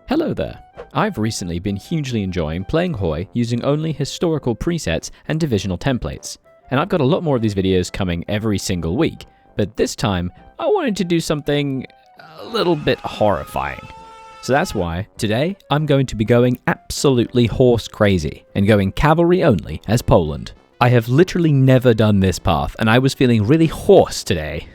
Hello there. I've recently been hugely enjoying playing HOI using only historical presets and divisional templates, and I've got a lot more of these videos coming every single week, but this time I wanted to do something a little bit horrifying. So that's why today I'm going to be going absolutely horse crazy and going cavalry only as Poland. I have literally never done this path and I was feeling really hoarse today.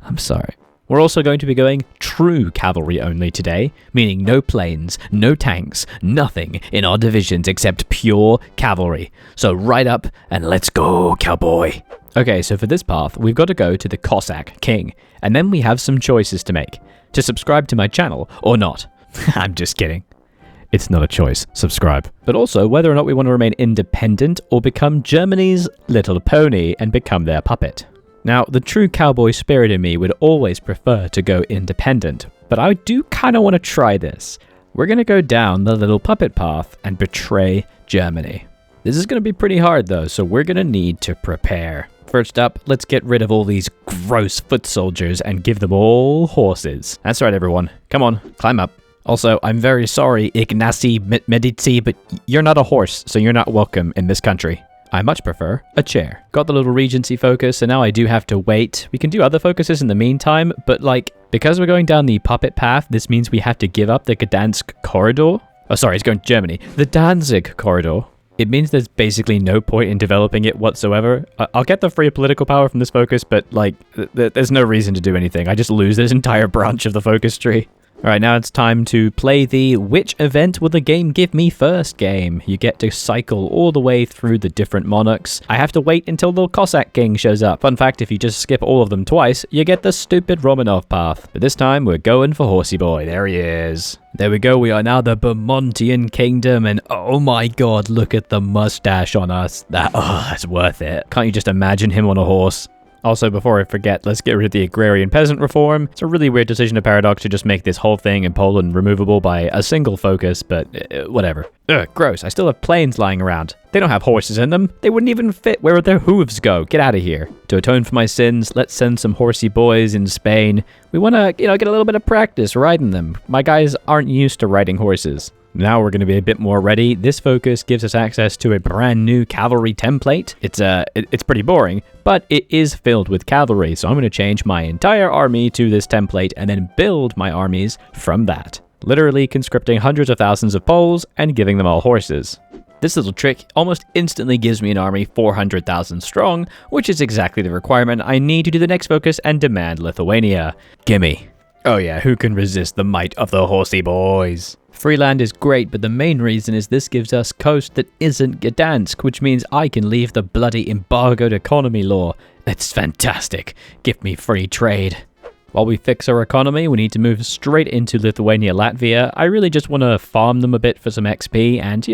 I'm sorry. We're also going to be going true cavalry only today, meaning no planes, no tanks, nothing in our divisions except pure cavalry. So right up and let's go, cowboy. Okay, so for this path, we've got to go to the Cossack King, and then we have some choices to make. To subscribe to my channel or not. I'm just kidding. It's not a choice, subscribe. But also whether or not we want to remain independent or become Germany's little pony and become their puppet. Now, the true cowboy spirit in me would always prefer to go independent, but I do kind of want to try this. We're going to go down the little puppet path and betray Germany. This is going to be pretty hard though, so we're going to need to prepare. First up, let's get rid of all these gross foot soldiers and give them all horses. That's right, everyone. Come on, climb up. Also, I'm very sorry, Ignacy Medici, but you're not a horse, so you're not welcome in this country. I much prefer a chair. Got the little Regency focus, and now I do have to wait. We can do other focuses in the meantime, but because we're going down the puppet path, this means we have to give up the Gdansk corridor. Oh, sorry, it's going to Germany. The Danzig corridor. It means there's basically no point in developing it whatsoever. I'll get the free political power from this focus, but there's no reason to do anything. I just lose this entire branch of the focus tree. Alright, now it's time to play the which event will the game give me first game. You get to cycle all the way through the different monarchs. I have to wait until the Cossack King shows up. Fun fact, if you just skip all of them twice, you get the stupid Romanov path. But this time, we're going for Horsey Boy. There he is. There we go, we are now the Bermontian Kingdom, and oh my god, look at the mustache on us. That's worth it. Can't you just imagine him on a horse? Also, before I forget, let's get rid of the agrarian peasant reform. It's a really weird decision of Paradox to just make this whole thing in Poland removable by a single focus, but whatever. Ugh, gross. I still have planes lying around. They don't have horses in them. They wouldn't even fit where their hooves go. Get out of here. To atone for my sins, let's send some horsey boys in Spain. We want to, get a little bit of practice riding them. My guys aren't used to riding horses. Now we're going to be a bit more ready. This focus gives us access to a brand new cavalry template. It's pretty boring, but it is filled with cavalry, so I'm going to change my entire army to this template and then build my armies from that. Literally conscripting hundreds of thousands of Poles and giving them all horses. This little trick almost instantly gives me an army 400,000 strong, which is exactly the requirement I need to do the next focus and demand Lithuania. Gimme. Oh yeah, who can resist the might of the horsey boys? Freeland is great, but the main reason is this gives us coast that isn't Gdansk, which means I can leave the bloody embargoed economy law. It's fantastic. Give me free trade. While we fix our economy, we need to move straight into Lithuania, Latvia. I really just want to farm them a bit for some XP and,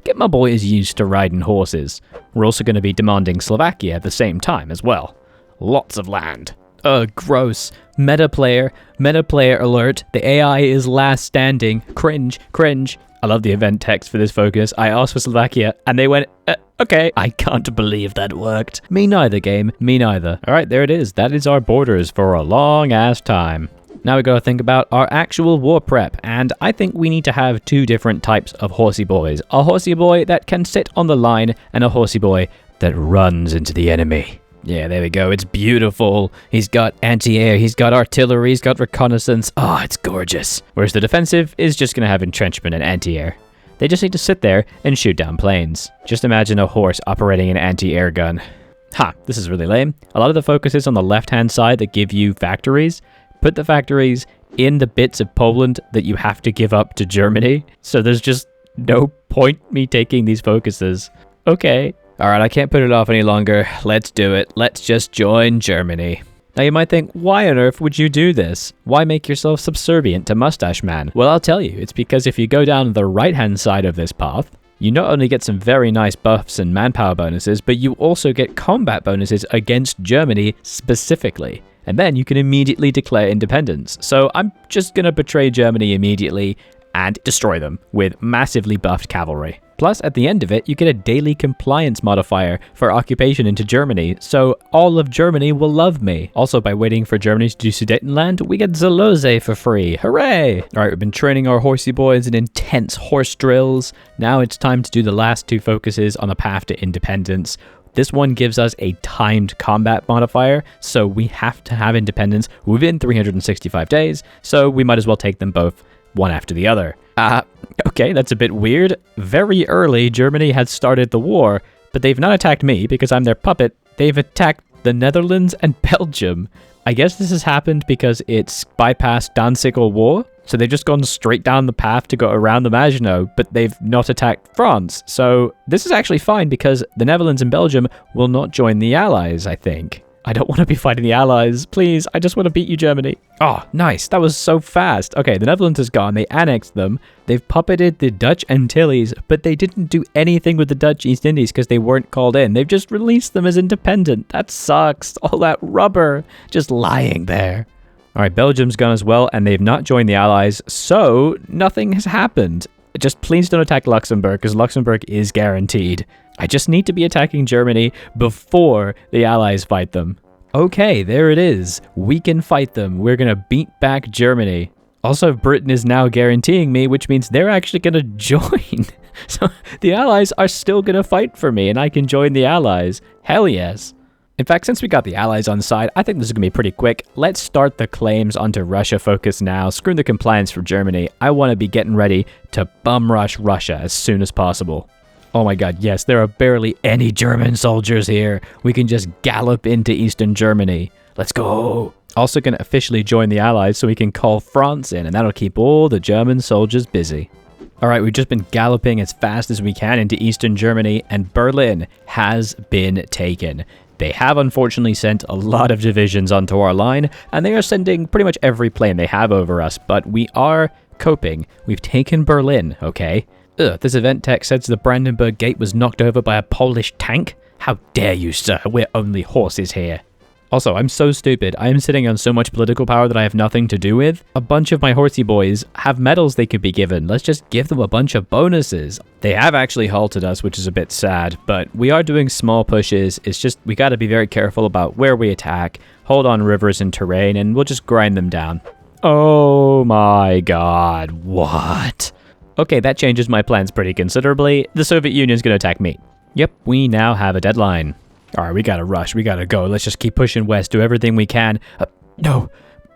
get my boys used to riding horses. We're also going to be demanding Slovakia at the same time as well. Lots of land. Ugh, gross. Meta player alert. The AI is last standing. Cringe. I love the event text for this focus. I asked for Slovakia, and they went, okay. I can't believe that worked. Me neither, game. Me neither. Alright, there it is. That is our borders for a long-ass time. Now we gotta think about our actual war prep, and I think we need to have two different types of horsey boys. A horsey boy that can sit on the line, and a horsey boy that runs into the enemy. Yeah, there we go. It's beautiful. He's got anti-air, he's got artillery, he's got reconnaissance. Oh, it's gorgeous. Whereas the defensive is just going to have entrenchment and anti-air. They just need to sit there and shoot down planes. Just imagine a horse operating an anti-air gun. Ha, this is really lame. A lot of the focus is on the left-hand side that give you factories. Put the factories in the bits of Poland that you have to give up to Germany. So there's just no point me taking these focuses. Okay. Alright, I can't put it off any longer. Let's do it. Let's just join Germany. Now you might think, why on earth would you do this? Why make yourself subservient to Mustache Man? Well, I'll tell you. It's because if you go down the right-hand side of this path, you not only get some very nice buffs and manpower bonuses, but you also get combat bonuses against Germany specifically. And then you can immediately declare independence. So I'm just gonna betray Germany immediately and destroy them with massively buffed cavalry. Plus, at the end of it, you get a daily compliance modifier for occupation into Germany, so all of Germany will love me. Also, by waiting for Germany to do Sudetenland, we get Zalose for free. Hooray! Alright, we've been training our horsey boys in intense horse drills. Now it's time to do the last 2 focuses on the path to independence. This one gives us a timed combat modifier, so we have to have independence within 365 days, so we might as well take them both one after the other. Okay, that's a bit weird. Very early, Germany had started the war, but they've not attacked me because I'm their puppet. They've attacked the Netherlands and Belgium. I guess this has happened because it's bypassed Danzig War, so they've just gone straight down the path to go around the Maginot, but they've not attacked France. So this is actually fine because the Netherlands and Belgium will not join the Allies, I think. I don't want to be fighting the Allies. Please, I just want to beat you, Germany. Oh, nice. That was so fast. Okay, the Netherlands is gone. They annexed them. They've puppeted the Dutch Antilles, but they didn't do anything with the Dutch East Indies because they weren't called in. They've just released them as independent. That sucks. All that rubber just lying there. All right, Belgium's gone as well, and they've not joined the Allies, so nothing has happened. Just please don't attack Luxembourg, because Luxembourg is guaranteed. I just need to be attacking Germany before the Allies fight them. Okay, there it is. We can fight them. We're going to beat back Germany. Also, Britain is now guaranteeing me, which means they're actually going to join. So the Allies are still going to fight for me, and I can join the Allies. Hell yes. In fact, since we got the Allies on side, I think this is going to be pretty quick. Let's start the claims onto Russia focus now. Screw the compliance for Germany. I want to be getting ready to bum rush Russia as soon as possible. Oh my god, yes, there are barely any German soldiers here. We can just gallop into Eastern Germany. Let's go. Also going to officially join the Allies so we can call France in, and that'll keep all the German soldiers busy. Alright, we've just been galloping as fast as we can into Eastern Germany, and Berlin has been taken. They have unfortunately sent a lot of divisions onto our line, and they are sending pretty much every plane they have over us, but we are coping. We've taken Berlin, okay? Ugh, this event text says the Brandenburg Gate was knocked over by a Polish tank? How dare you, sir? We're only horses here. Also, I'm so stupid. I am sitting on so much political power that I have nothing to do with. A bunch of my horsey boys have medals they could be given. Let's just give them a bunch of bonuses. They have actually halted us, which is a bit sad, but we are doing small pushes. It's just, we got to be very careful about where we attack, hold on rivers and terrain, and we'll just grind them down. Oh my god, what? Okay, that changes my plans pretty considerably. The Soviet Union's gonna attack me. Yep, we now have a deadline. Alright, we gotta rush, we gotta go. Let's just keep pushing west, do everything we can. No,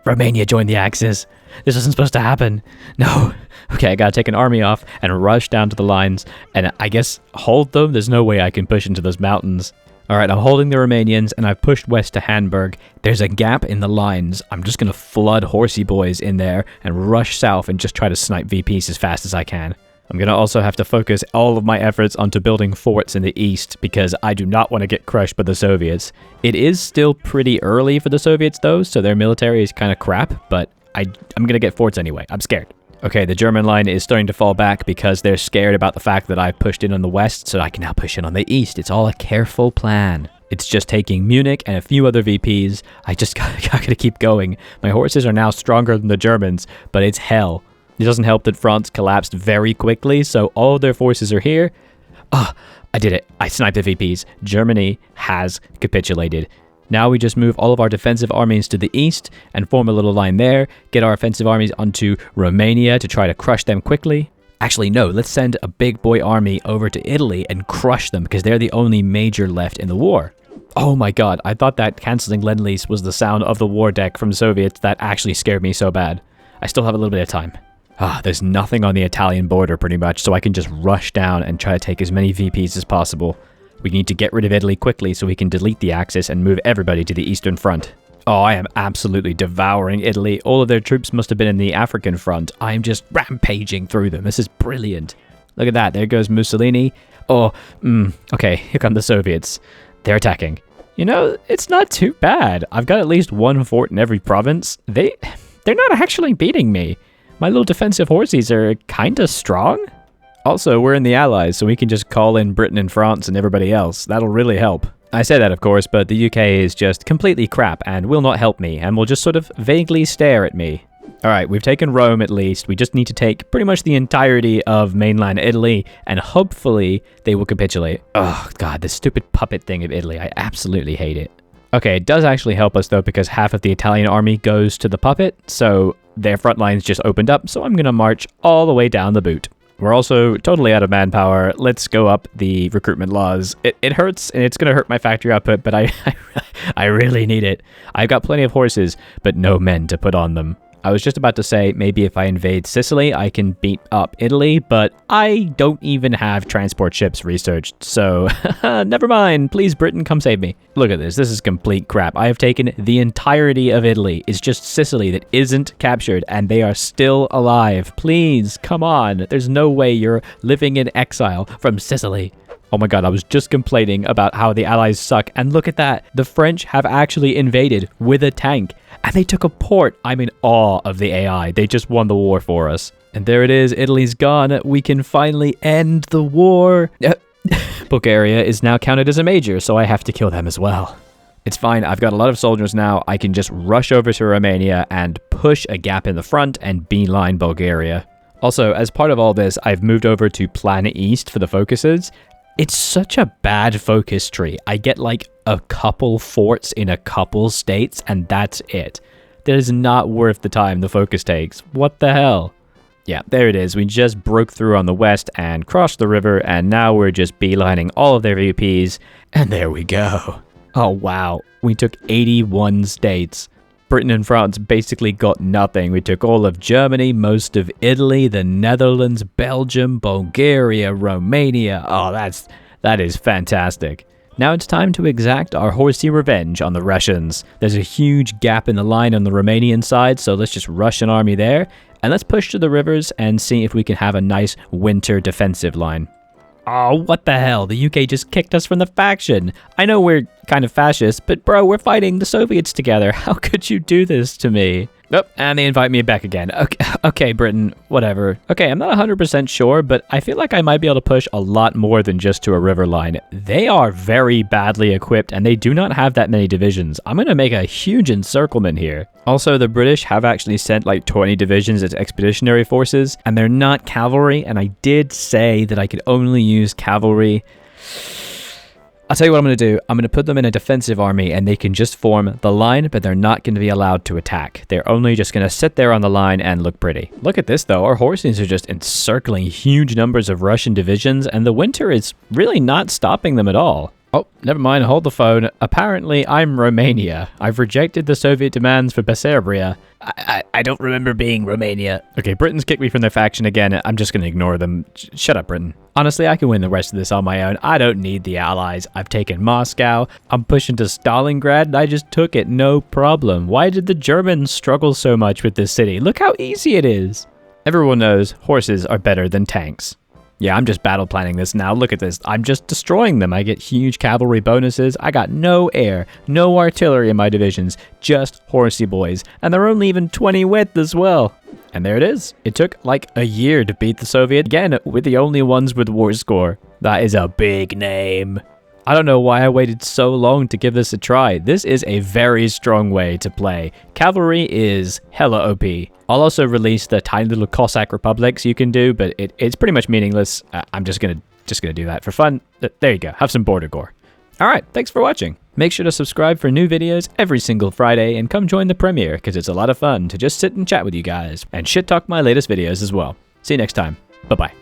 Romania joined the Axis. This isn't supposed to happen. No. Okay, I gotta take an army off and rush down to the lines, and I guess hold them? There's no way I can push into those mountains. Alright, I'm holding the Romanians, and I've pushed west to Hamburg. There's a gap in the lines. I'm just gonna flood horsey boys in there and rush south and just try to snipe VPs as fast as I can. I'm going to also have to focus all of my efforts onto building forts in the east because I do not want to get crushed by the Soviets. It is still pretty early for the Soviets though, so their military is kind of crap, but I'm going to get forts anyway. I'm scared. Okay, the German line is starting to fall back because they're scared about the fact that I've pushed in on the west, so I can now push in on the east. It's all a careful plan. It's just taking Munich and a few other VPs. I just gotta keep going. My horses are now stronger than the Germans, but it's hell. It doesn't help that France collapsed very quickly, so all their forces are here. Ah, I did it. I sniped the VPs. Germany has capitulated. Now we just move all of our defensive armies to the east and form a little line there, get our offensive armies onto Romania to try to crush them quickly. Actually, no, let's send a big boy army over to Italy and crush them because they're the only major left in the war. Oh my god, I thought that canceling Lend-Lease was the sound of the war deck from Soviets. That actually scared me so bad. I still have a little bit of time. There's nothing on the Italian border pretty much, so I can just rush down and try to take as many VPs as possible. We need to get rid of Italy quickly so we can delete the Axis and move everybody to the Eastern Front. Oh, I am absolutely devouring Italy. All of their troops must have been in the African front. I am just rampaging through them. This is brilliant. Look at that. There goes Mussolini. Oh, okay, here come the Soviets. They're attacking. You know, it's not too bad. I've got at least one fort in every province. They're not actually beating me. My little defensive horsies are kinda strong. Also, we're in the Allies, so we can just call in Britain and France and everybody else. That'll really help. I say that, of course, but the UK is just completely crap and will not help me, and will just sort of vaguely stare at me. Alright, we've taken Rome at least. We just need to take pretty much the entirety of mainland Italy, and hopefully they will capitulate. Oh god, this stupid puppet thing of Italy. I absolutely hate it. Okay, it does actually help us though, because half of the Italian army goes to the puppet, so their front lines just opened up, so I'm gonna march all the way down the boot. We're also totally out of manpower. Let's go up the recruitment laws. It hurts, and it's gonna hurt my factory output, but I really need it. I've got plenty of horses, but no men to put on them. I was just about to say, maybe if I invade Sicily, I can beat up Italy, but I don't even have transport ships researched, so never mind. Please, Britain, come save me. Look at this. This is complete crap. I have taken the entirety of Italy. It's just Sicily that isn't captured, and they are still alive. Please, come on. There's no way you're living in exile from Sicily. Oh my god, I was just complaining about how the Allies suck, and look at that. The French have actually invaded with a tank, and they took a port. I'm in awe of the AI. They just won the war for us. And there it is. Italy's gone. We can finally end the war. Bulgaria is now counted as a major, so I have to kill them as well. It's fine. I've got a lot of soldiers now. I can just rush over to Romania and push a gap in the front and beeline Bulgaria. Also, as part of all this, I've moved over to Plan East for the focuses. It's such a bad focus tree. I get like a couple forts in a couple states, and that's it. That is not worth the time the focus takes. What the hell? Yeah, there it is. We just broke through on the west and crossed the river, and now we're just beelining all of their VPs, and there we go. Oh wow, we took 81 states. Britain and France basically got nothing. We took all of Germany, most of Italy, the Netherlands, Belgium, Bulgaria, Romania. Oh, that is fantastic. Now it's time to exact our horsey revenge on the Russians. There's a huge gap in the line on the Romanian side, so let's just rush an army there, and let's push to the rivers and see if we can have a nice winter defensive line. Oh, what the hell? The UK just kicked us from the faction. I know we're kind of fascist, but bro, we're fighting the Soviets together. How could you do this to me? Oh, and they invite me back again. Okay, Britain, whatever. Okay, I'm not 100% sure, but I feel like I might be able to push a lot more than just to a river line. They are very badly equipped, and they do not have that many divisions. I'm going to make a huge encirclement here. Also, the British have actually sent like 20 divisions as expeditionary forces, and they're not cavalry, and I did say that I could only use cavalry. I'll tell you what I'm going to do. I'm going to put them in a defensive army, and they can just form the line, but they're not going to be allowed to attack. They're only just going to sit there on the line and look pretty. Look at this, though. Our horses are just encircling huge numbers of Russian divisions, and the winter is really not stopping them at all. Oh, never mind. Hold the phone. Apparently, I'm Romania. I've rejected the Soviet demands for Bessarabia. I don't remember being Romania. Okay, Britain's kicked me from their faction again. I'm just going to ignore them. Shut up, Britain. Honestly, I can win the rest of this on my own. I don't need the Allies. I've taken Moscow. I'm pushing to Stalingrad, and I just took it. No problem. Why did the Germans struggle so much with this city? Look how easy it is. Everyone knows horses are better than tanks. Yeah, I'm just battle planning this now. Look at this. I'm just destroying them. I get huge cavalry bonuses. I got no air, no artillery in my divisions, just horsey boys. And they're only even 20 width as well. And there it is. It took like a year to beat the Soviet. Again, we're the only ones with war score. That is a big name. I don't know why I waited so long to give this a try. This is a very strong way to play. Cavalry is hella OP. I'll also release the tiny little Cossack republics you can do, but it's pretty much meaningless. I'm just gonna do that for fun. There you go. Have some border gore. All right, thanks for watching. Make sure to subscribe for new videos every single Friday, and come join the premiere because it's a lot of fun to just sit and chat with you guys and shit talk my latest videos as well. See you next time. Bye bye.